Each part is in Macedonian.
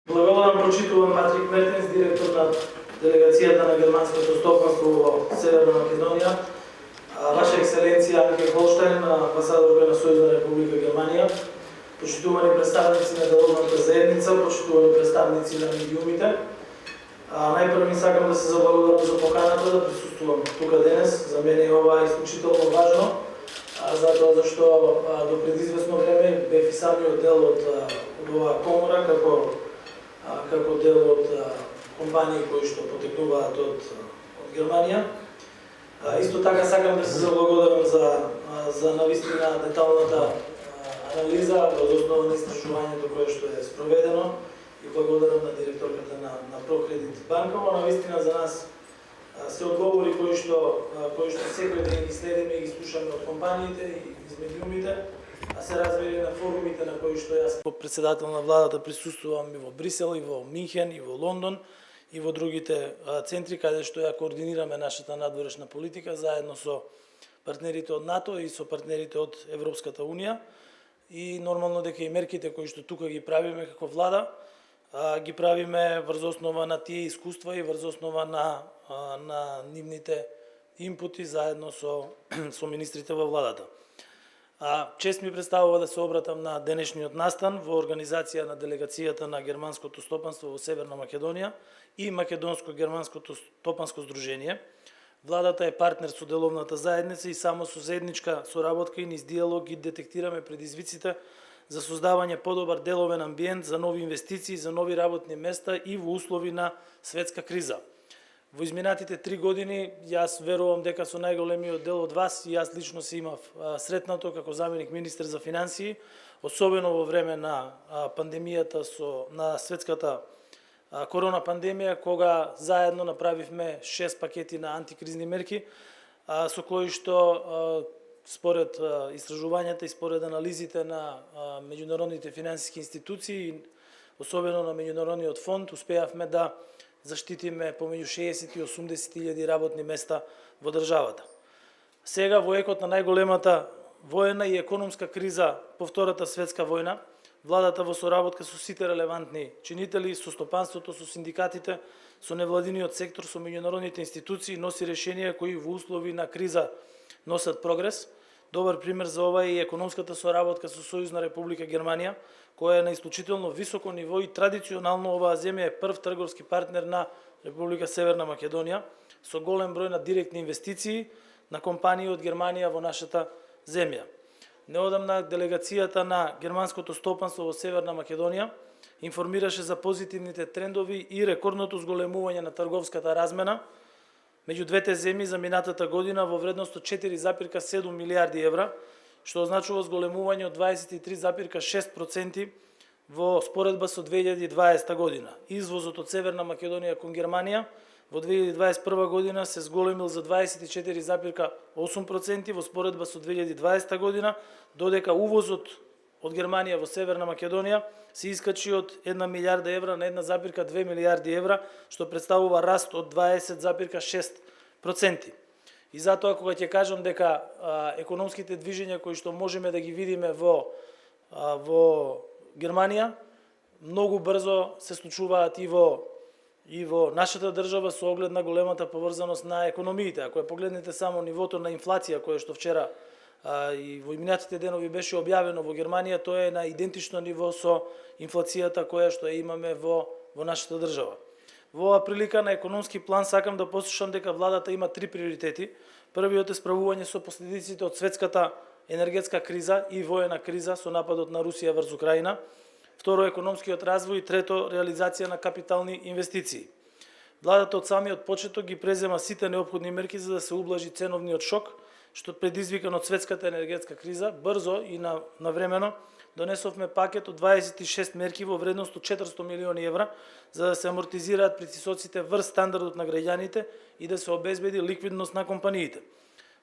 Благодарам, прочитувам Патрик Мертенс, директор на делегацијата на германското стопанство во Северна Македонија. Ваша екселенција Анке Холштайн, амбасадорка на Сојузна република Германија, почитувани представници на деловната заедница, почитувани представници на медиумите. Најпрво сакам да се заблагодарам за поканата да присуствувам тука денес. За мене ова е исклучително важно, затоа зашто до пред известно време бев и самиот дел од оваа комора како дел од компании кои што потекнуваат од Германија. Исто така сакам да се заблагодарам за навистина деталната анализа во основа на истражувањето кое што е спроведено и благодарам на директорката на Прокредит банка. Ова навистина за нас се одговори кои што секој ден ги следиме и ги слушаме од компаниите и из медиумите, а се развили на форумите на кои што јас како председател на владата присуствувам и во Брисел, и во Минхен, и во Лондон, и во другите центри каде што ја координираме нашата надворешна политика заедно со партнерите од НАТО и со партнерите од Европската Унија. И нормално дека и мерките кои што тука ги правиме како влада, ги правиме врз основа на тие искуства и врз основа на нивните инпути заедно со министрите во владата. Чест ми представува да се обратам на денешниот настан во организација на делегацијата на германското стопанство во Северна Македонија и Македонско-германското стопанско здружение. Владата е партнер со деловната заедница и само со заедничка соработка и низ диалог ги детектираме предизвиците за создавање подобар деловен амбиент за нови инвестиции, за нови работни места и во услови на светска криза. Во изминатите 3 години, јас верувам дека со најголемиот дел од вас и јас лично се имав сретнато како заменик министер за финансии, особено во време на пандемијата на светската корона пандемија, кога заедно направивме 6 пакети на антикризни мерки, со кои што според истражувањата и според анализите на меѓународните финансиски институции, особено на Меѓународниот фонд, успеавме да заштитиме помеѓу 60 и 80 илјади работни места во државата. Сега во екот на најголемата воена и економска криза по Втората светска војна, владата во соработка со сите релевантни чинители, со стопанството, со синдикатите, со невладиниот сектор, со меѓународните институции носи решенија кои во услови на криза носат прогрес. Добар пример за ова е и економската соработка со Сојузна република Германија, која е на исклучително високо ниво и традиционално оваа земја е прв трговски партнер на Република Северна Македонија, со голем број на директни инвестиции на компании од Германија во нашата земја. Неодамна делегацијата на германското стопанство во Северна Македонија информираше за позитивните трендови и рекордното зголемување на трговската размена меѓу двете земји за минатата година во вредност од 4,7 милијарди евра, што означува зголемување од 23,6% во споредба со 2020 година. Извозот од Северна Македонија кон Германија во 2021 година се зголемил за 24,8% во споредба со 2020 година, додека увозот од Германија во Северна Македонија се искачи од 1 милијарда евра на 1,2 милијарди евра, што представува раст од 20,6%. И затоа кога ќе кажам дека економските движења кои што можеме да ги видиме во Германија многу брзо се случуваат и во нашата држава со оглед на големата поврзаност на економиите. Ако ја погледнете само нивото на инфлација кое што вчера и во минатите денови беше објавено во Германија, тоа е на идентично ниво со инфлацијата која што ја имаме во нашата држава. Во оваа прилика на економски план сакам да посочам дека владата има 3 приоритети. Првиот е справување со последиците од светската енергетска криза и воена криза со нападот на Русија врз Украина. Второ, економскиот развој и трето, реализација на капитални инвестиции. Владата од самиот почеток ги презема сите неопходни мерки за да се ублажи ценовниот шок, што предизвикан од светската енергетска криза. Брзо и навремено донесовме пакет од 26 мерки во вредност од 400 милиони евра за да се амортизираат притисоците врз стандардот на граѓаните и да се обезбеди ликвидност на компаниите.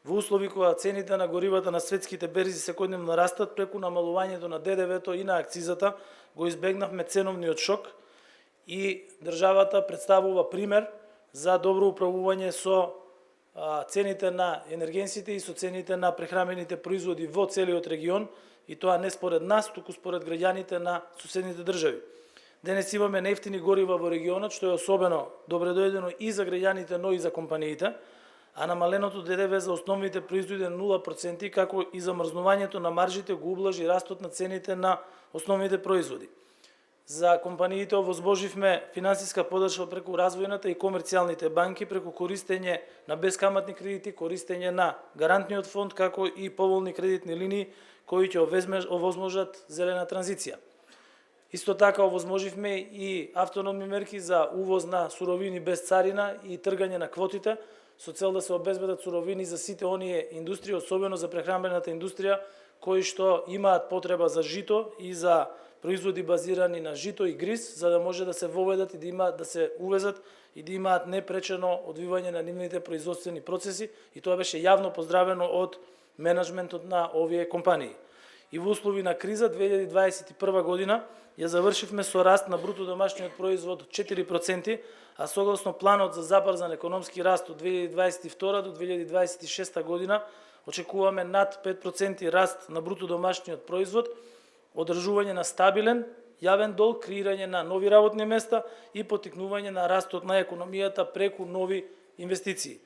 Во услови кога цените на горивата на светските берзи секојдневно растат, преку намалувањето на ДДВ-то и на акцизата го избегнавме ценовниот шок и државата представува пример за добро управување со цените на енергенсите и со цените на прехранбените производи во целиот регион, и тоа не според нас, туку според граѓаните на суседните држави. Денес имаме нефтини горива во регионот, што е особено добредојдено и за граѓаните, но и за компаниите, а намаленото ДДВ за основните производи е 0%, како и замрзнувањето на маржите го ублажи растот на цените на основните производи. За компаниите овозможивме финансиска поддршка преку развојната и комерцијалните банки, преку користење на бескаматни кредити, користење на гарантниот фонд, како и поволни кредитни линии кои ќе овозможат зелена транзиција. Исто така овозможивме и автономни мерки за увоз на суровини без царина и тргање на квотите, со цел да се обезбедат суровини за сите оние индустрии, особено за прехранбената индустрија, кои што имаат потреба за жито и за производи базирани на жито и гриз, за да може да се воведат и да се увезат и да имаат непречено одвивање на нивните производствени процеси, и тоа беше јавно поздравено од менеджментот на овие компании. И во услови на криза 2021 година ја завршивме со раст на бруто домашниот производ од 4%, а согласно планот за забрзан економски раст од 2022 до 2026 година очекуваме над 5% раст на бруто домашниот производ, одржување на стабилен јавен долг, креирање на нови работни места и поттикнување на растот на економијата преку нови инвестиции.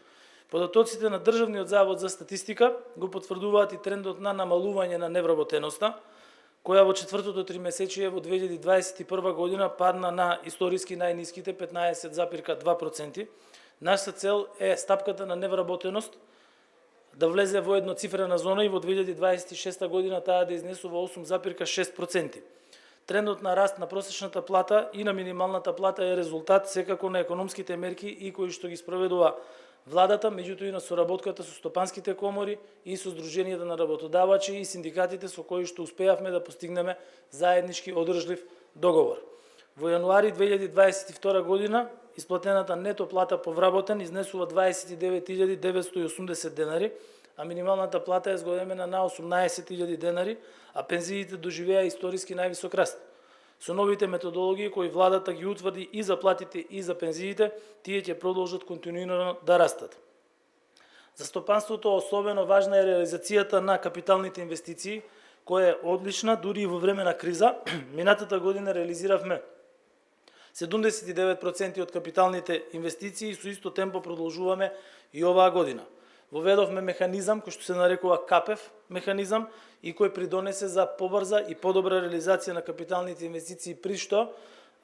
Податоците на Државниот завод за статистика го потврдуваат и трендот на намалување на невработеноста, која во четвртото тримесечие во 2021 година падна на историски најниските 15,2%. Нашата цел е стапката на невработеност да влезе во едноцифрена зона и во 2026 година таа да изнесува 8,6%. Трендот на раст на просечната плата и на минималната плата е резултат секако на економските мерки и кои што ги спроведува владата, меѓутоа и на соработката со стопанските комори и со Сдруженијата на работодавачи и синдикатите со кои што успеавме да постигнеме заеднички одржлив договор. Во јануари 2022 година исплатената нето плата по вработен изнесува 29.980 денари, а минималната плата е зголемена на 18.000 денари, а пензиите доживеа историски највисок раст. Со новите методологии кои владата ги утврди и за платите и за пензиите, тие ќе продолжат континуирано да растат. За стопанството особено важна е реализацијата на капиталните инвестиции, која е одлична дури и во време на криза. Минатата година реализиравме 79% од капиталните инвестиции и со исто темпо продолжуваме и оваа година. Воведовме механизам кој што се нарекува КАПЕФ механизам и кој придонесе за побрза и подобра реализација на капиталните инвестиции, при што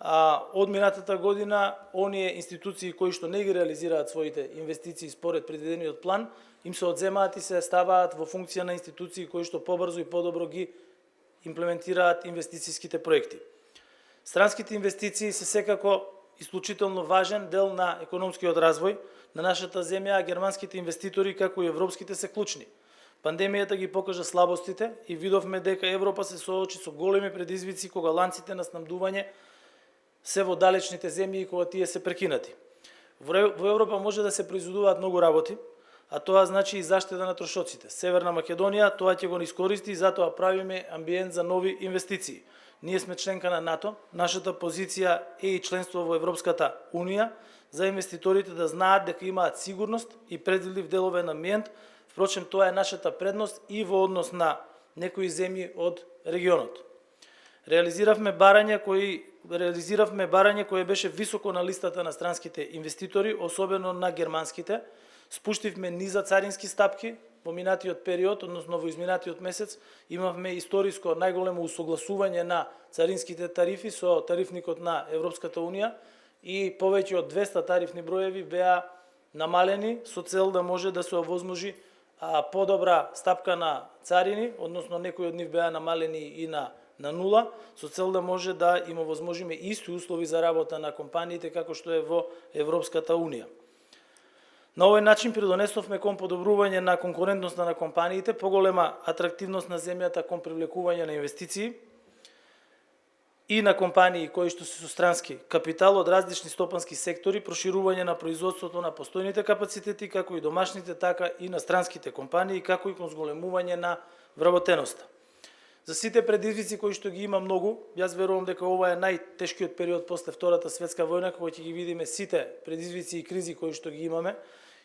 од минатата година оние институции кои што не ги реализираат своите инвестиции според предвидениот план, им се одземаат и се ставаат во функција на институции кои што побрзо и подобро ги имплементираат инвестицијските проекти. Странските инвестиции се секако исклучително важен дел на економскиот развој на нашата земја, а германските инвеститори, како и европските, се клучни. Пандемијата ги покажа слабостите и видовме дека Европа се соочи со големи предизвици кога ланците на снабдување се во далечните земји и кога тие се прекинати. Во Европа може да се произведуваат многу работи, а тоа значи и заштеда на трошоците. Северна Македонија тоа ќе го искористи и затоа правиме амбиент за нови инвестиции. Ние сме членка на НАТО, нашата позиција е и членство во Европската Унија, за инвеститорите да знаат дека имаат сигурност и предвидлив деловен амбиент. Впрочем, тоа е нашата предност и во однос на некои земји од регионот. Реализиравме барање кое беше високо на листата на странските инвеститори, особено на германските. Спуштивме низа царински стапки во минатиот период, односно во изминатиот месец, имавме историско најголемо усогласување на царинските тарифи со тарифникот на Европската Унија и повеќе од 200 тарифни броеви беа намалени со цел да може да се овозможи подобра стапка на царини, односно некои од нив беа намалени и на нула, со цел да може да им овозможиме исти услови за работа на компаниите како што е во Европската Унија. На овој начин придонесовме кон подобрување на конкурентноста на компаниите, поголема атрактивност на земјата кон привлекување на инвестиции и на компании кои што се со странски капитал од различни стопански сектори, проширување на производството на постојните капацитети, како и домашните, така и на странските компании, како и кон зголемување на вработеноста. За сите предизвици кои што ги има многу, јас верувам дека ова е најтешкиот период после Втората светска војна, кога ќе ги видиме сите предизвици и кризи кои што ги имаме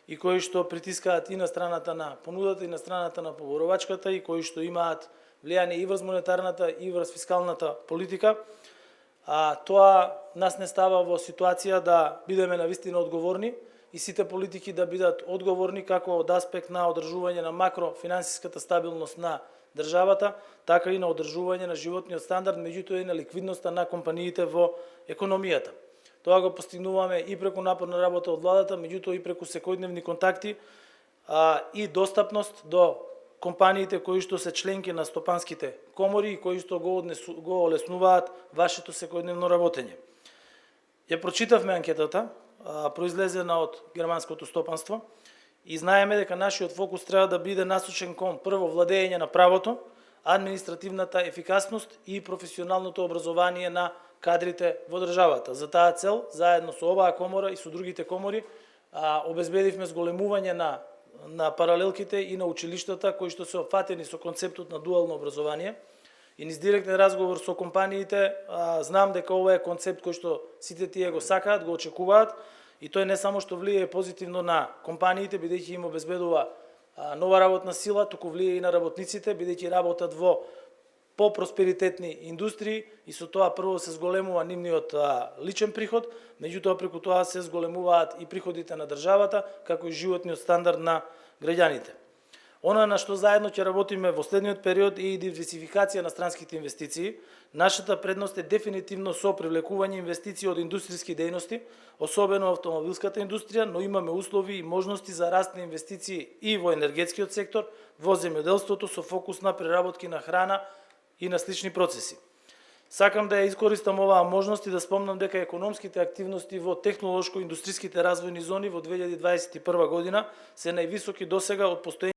и кои што притискаат и на страната на понудата и на страната на поборовачката и кои што имаат влијание и врз монетарната и врз фискалната политика. Тоа нас не става во ситуација да бидеме навистина одговорни и сите политики да бидат одговорни како од аспект на одржување на макрофинансиската стабилност на државата, така и на одржување на животниот стандард, меѓутоа и на ликвидноста на компаниите во економијата. Тоа го постигнуваме и преку напорна работа од владата, меѓутоа и преку секојдневни контакти и достапност до компаниите кои што се членки на стопанските комори и кои што го олеснуваат вашето секојдневно работење. Ја прочитавме анкетата, произлезена од германското стопанство, и знаеме дека нашиот фокус треба да биде насочен кон прво владење на правото, административната ефикасност и професионалното образование на кадрите во државата. За таа цел, заедно со оваа комора и со другите комори, обезбедивме зголемување на паралелките и на училиштата кои што се опфатени со концептот на дуално образование. И низ директен разговор со компаниите, знам дека ова е концепт кој што сите тие го сакаат, го очекуваат, и тој не само што влијае позитивно на компаниите, бидејќи им обезбедува нова работна сила, туку влијае и на работниците, бидејќи работат во по-просперитетни индустрии и со тоа прво се зголемува нивниот личен приход, меѓутоа преку тоа се зголемуваат и приходите на државата, како и животниот стандард на граѓаните. Она на што заедно ќе работиме во следниот период е и диверсификација на странските инвестиции. Нашата предност е дефинитивно со привлекување инвестиции од индустријски дејности, особено автомобилската индустрија, но имаме услови и можности за раст на инвестиции и во енергетскиот сектор, во земјоделството со фокус на преработки на храна и на слични процеси. Сакам да ја искористам оваа можност и да спомнам дека економските активности во технолошко-индустријските развојни зони во 2021 година се највисоки досега од постоењето